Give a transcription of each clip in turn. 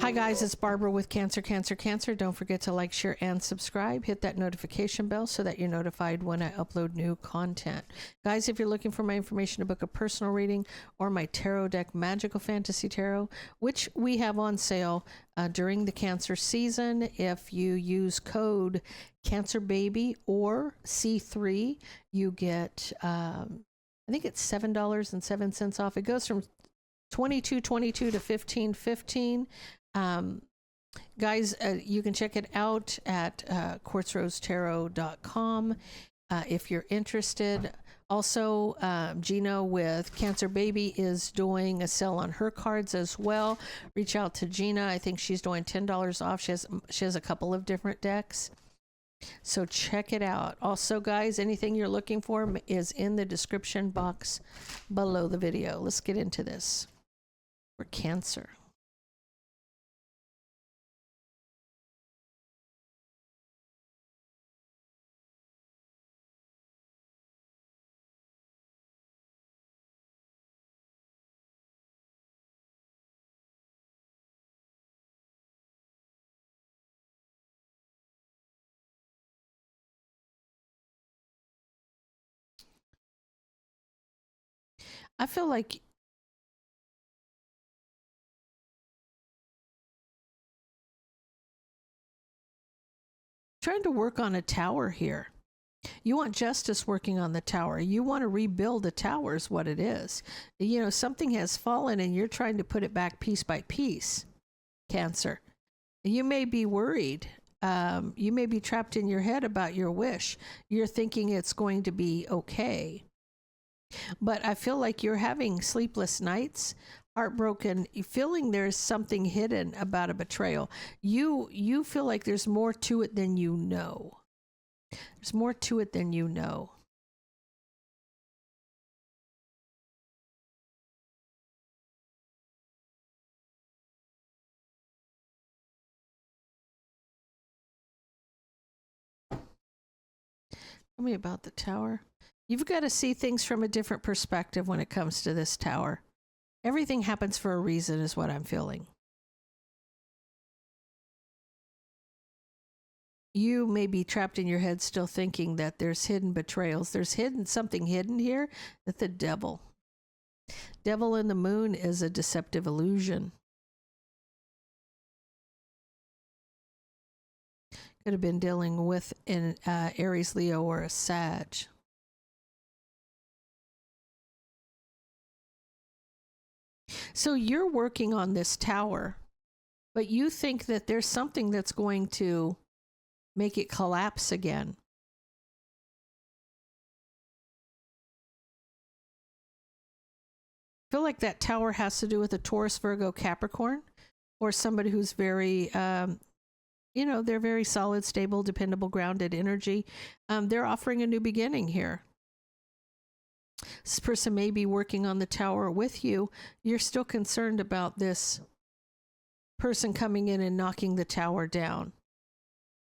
Hi guys, it's Barbara with Cancer, Cancer, Cancer. Don't forget to like, share, and subscribe. Hit that notification bell so that you're notified when I upload new content. Guys, if you're looking for my information to book a personal reading or my tarot deck, Magical Fantasy Tarot, which we have on sale during the Cancer season, if you use code CancerBaby or C3, you get, I think it's $7.07 off. It goes from $22.22 to $15.15. Um, guys, you can check it out at quartzrosetarot.com if you're interested. Also, Gina with Cancer Baby is doing a sale on her cards as well. Reach out to Gina. I think she's doing $10 off. She has a couple of different decks. So check it out. Also, guys, anything you're looking for is in the description box below the video. Let's get into this. For Cancer. I feel like trying to work on a tower here. You want justice working on the tower. You want to rebuild a tower is what it is. You know, something has fallen and you're trying to put it back piece by piece. Cancer. You may be worried. You may be trapped in your head about your wish. You're thinking it's going to be okay. But I feel like you're having sleepless nights, heartbroken, feeling there's something hidden about a betrayal. You feel like there's more to it than you know. There's more to it than you know. Tell me about the tower. You've got to see things from a different perspective when it comes to this tower. Everything happens for a reason, is what I'm feeling. You may be trapped in your head still thinking that there's hidden betrayals. There's something hidden here that the devil. Devil in the moon is a deceptive illusion. Could have been dealing with an Aries, Leo, or a Sag. So you're working on this tower, but you think that there's something that's going to make it collapse again. I feel like that tower has to do with a Taurus, Virgo, Capricorn, or somebody who's very, they're very solid, stable, dependable, grounded energy. They're offering a new beginning here. This person may be working on the tower with you. You're still concerned about this person coming in and knocking the tower down.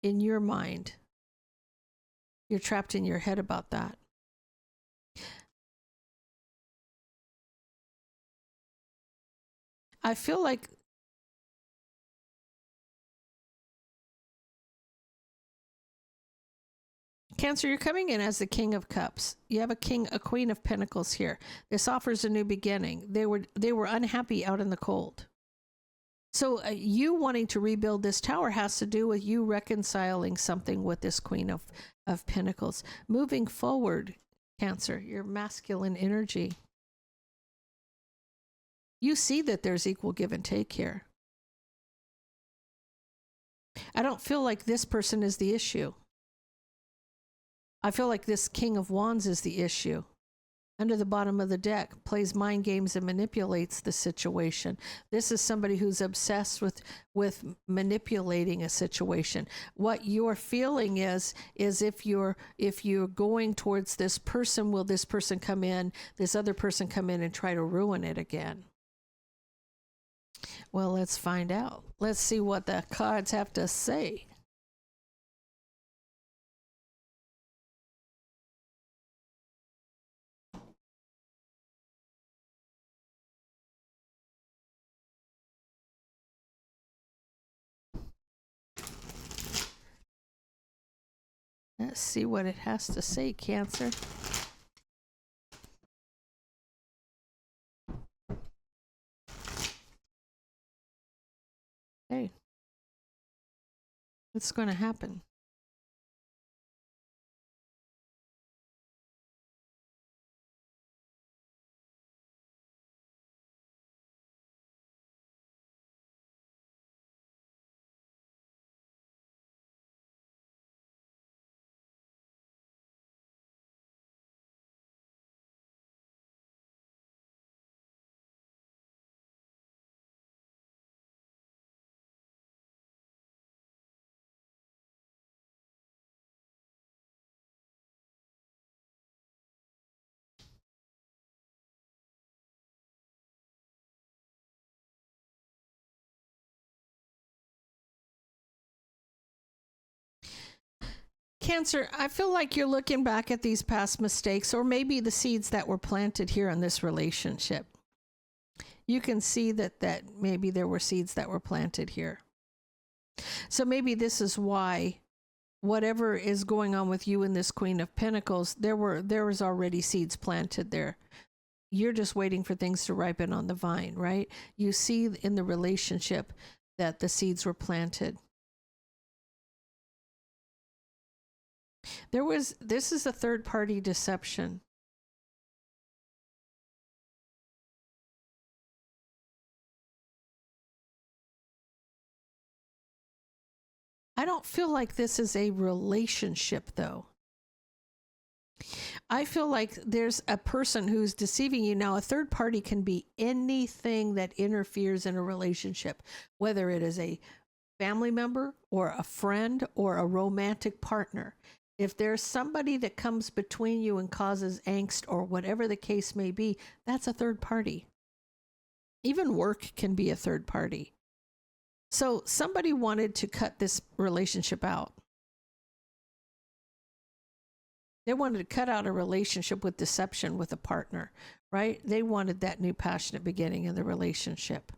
In your mind, you're trapped in your head about that. I feel like Cancer, you're coming in as the King of Cups. You have a Queen of Pentacles here. This offers a new beginning. They were unhappy out in the cold. So you wanting to rebuild this tower has to do with you reconciling something with this Queen of Pentacles. Moving forward, Cancer, your masculine energy. You see that there's equal give and take here. I don't feel like this person is the issue. I feel like this King of Wands is the issue. Under the bottom of the deck, plays mind games and manipulates the situation. This is somebody who's obsessed with manipulating a situation. What you're feeling is if you're going towards this person, will this person come in, this other person come in and try to ruin it again? Well, let's find out. Let's see what the cards have to say. Let's see what it has to say, Cancer. Hey, what's going to happen? Cancer, I feel like you're looking back at these past mistakes, or maybe the seeds that were planted here in this relationship. You can see that maybe there were seeds that were planted here. So maybe this is why whatever is going on with you and this Queen of Pentacles, there was already seeds planted there. You're just waiting for things to ripen on the vine, right? You see in the relationship that the seeds were planted. This is a third party deception. I don't feel like this is a relationship though. I feel like there's a person who's deceiving you. Now, a third party can be anything that interferes in a relationship, whether it is a family member or a friend or a romantic partner. If there's somebody that comes between you and causes angst or whatever the case may be, that's a third party. Even work can be a third party. So somebody wanted to cut this relationship out. They wanted to cut out a relationship with deception with a partner, right? They wanted that new passionate beginning in the relationship.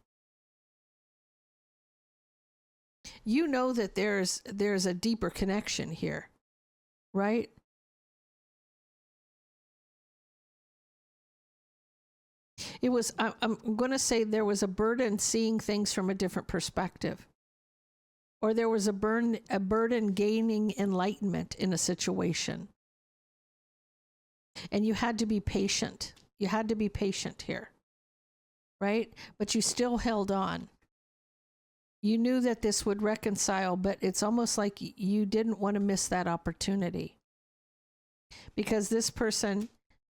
You know that there's a deeper connection here, right? It was, I'm going to say there was a burden seeing things from a different perspective. Or there was a burden gaining enlightenment in a situation. And you had to be patient. You had to be patient here, right? But you still held on. You knew that this would reconcile, but it's almost like you didn't want to miss that opportunity. Because this person,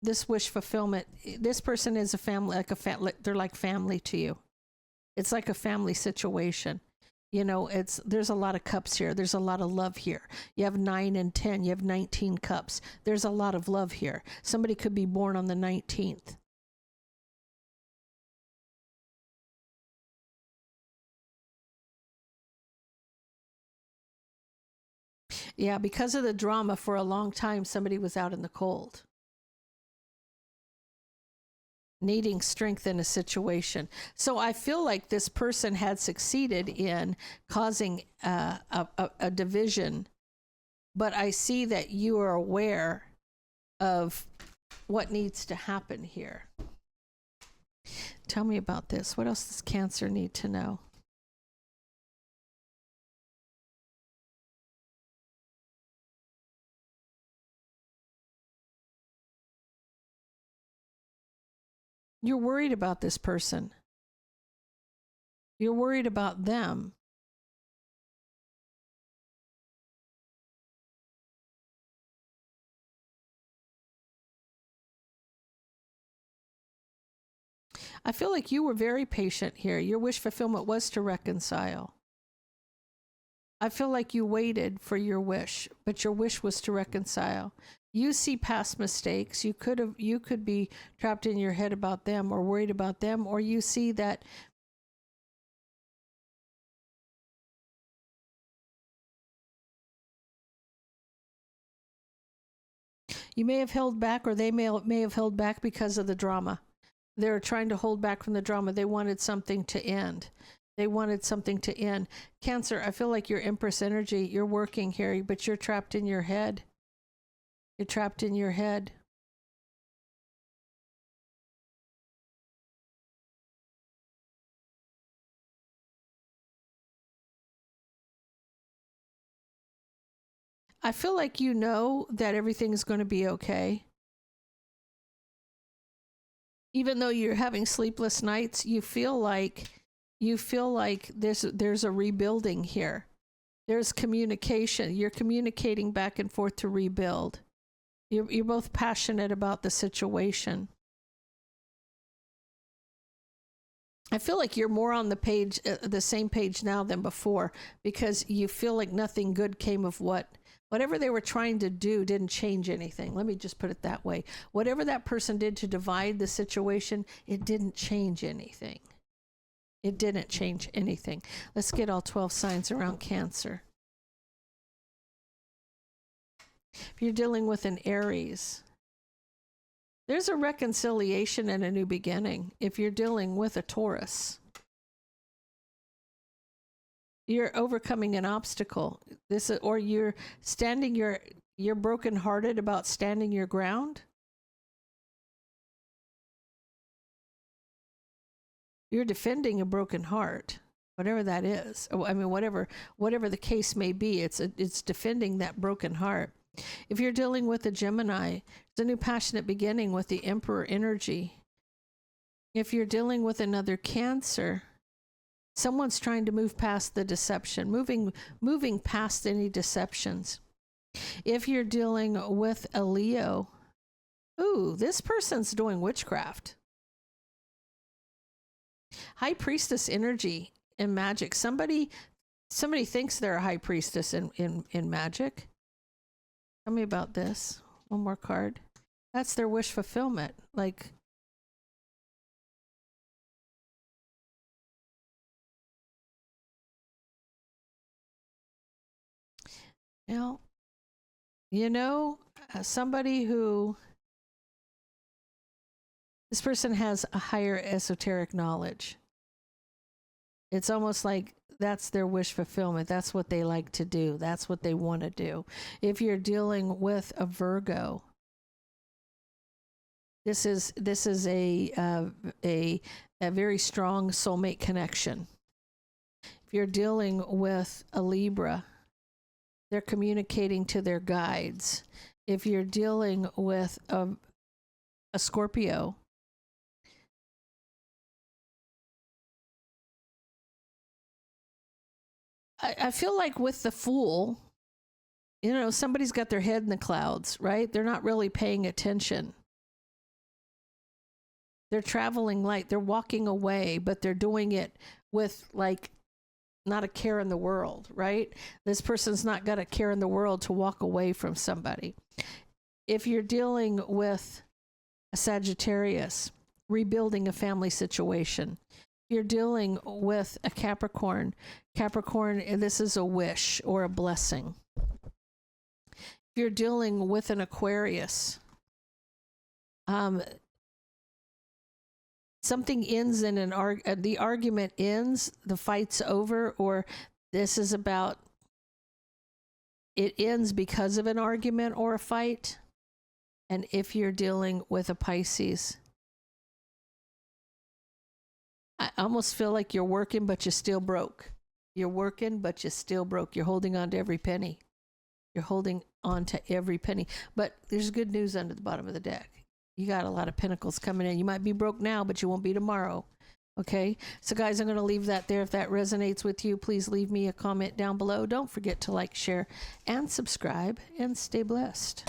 this wish fulfillment, this person is a family, they're like family to you. It's like a family situation. You know, there's a lot of cups here. There's a lot of love here. You have 9 and 10. You have 19 cups. There's a lot of love here. Somebody could be born on the 19th. Yeah, because of the drama for a long time, somebody was out in the cold, needing strength in a situation. So I feel like this person had succeeded in causing a division, but I see that you are aware of what needs to happen here. Tell me about this. What else does Cancer need to know? You're worried about this person. You're worried about them. I feel like you were very patient here. Your wish fulfillment was to reconcile. I feel like you waited for your wish, but your wish was to reconcile. You see past mistakes. You could be trapped in your head about them or worried about them, or you see that you may have held back, or they may have held back because of the drama. They're trying to hold back from the drama. They wanted something to end. They wanted something to end. Cancer, I feel like your Empress energy, you're working here, but you're trapped in your head. You're trapped in your head. I feel like you know that everything's going to be okay. Even though you're having sleepless nights, you feel like there's a rebuilding here. There's communication. You're communicating back and forth to rebuild. You're both passionate about the situation. I feel like you're more on the page, the same page now than before, because you feel like nothing good came of whatever they were trying to do didn't change anything. Let me just put it that way. Whatever that person did to divide the situation, it didn't change anything. It didn't change anything. Let's get all 12 signs around Cancer. If you're dealing with an Aries, there's a reconciliation and a new beginning. If you're dealing with a Taurus, you're overcoming an obstacle. Or you're standing you're brokenhearted about standing your ground. You're defending a broken heart, whatever that is. I mean, whatever the case may be, it's defending that broken heart. If you're dealing with a Gemini, it's a new passionate beginning with the Emperor energy. If you're dealing with another Cancer, someone's trying to move past the deception, moving past any deceptions. If you're dealing with a Leo, ooh, this person's doing witchcraft. High priestess energy in magic. Somebody thinks they're a high priestess in magic. Tell me about this. One more card. That's their wish fulfillment. Like, somebody who, this person has a higher esoteric knowledge. It's almost like that's their wish fulfillment. That's what they like to do. That's what they want to do. If you're dealing with a Virgo, this is a very strong soulmate connection. If you're dealing with a Libra, they're communicating to their guides. If you're dealing with a Scorpio, I feel like with the Fool, somebody's got their head in the clouds, right? They're not really paying attention. They're traveling light. They're walking away, but they're doing it with like not a care in the world, right? This person's not got a care in the world to walk away from somebody. If you're dealing with a Sagittarius, rebuilding a family situation. If you're dealing with a Capricorn, this is a wish or a blessing. If you're dealing with an Aquarius, something ends in the argument ends, the fight's over, or this is about, it ends because of an argument or a fight. And if you're dealing with a Pisces, I almost feel like you're working, but you're still broke. You're working, but you're still broke. You're holding on to every penny. You're holding on to every penny. But there's good news under the bottom of the deck. You got a lot of pentacles coming in. You might be broke now, but you won't be tomorrow. Okay? So guys, I'm going to leave that there. If that resonates with you, please leave me a comment down below. Don't forget to like, share, and subscribe, and stay blessed.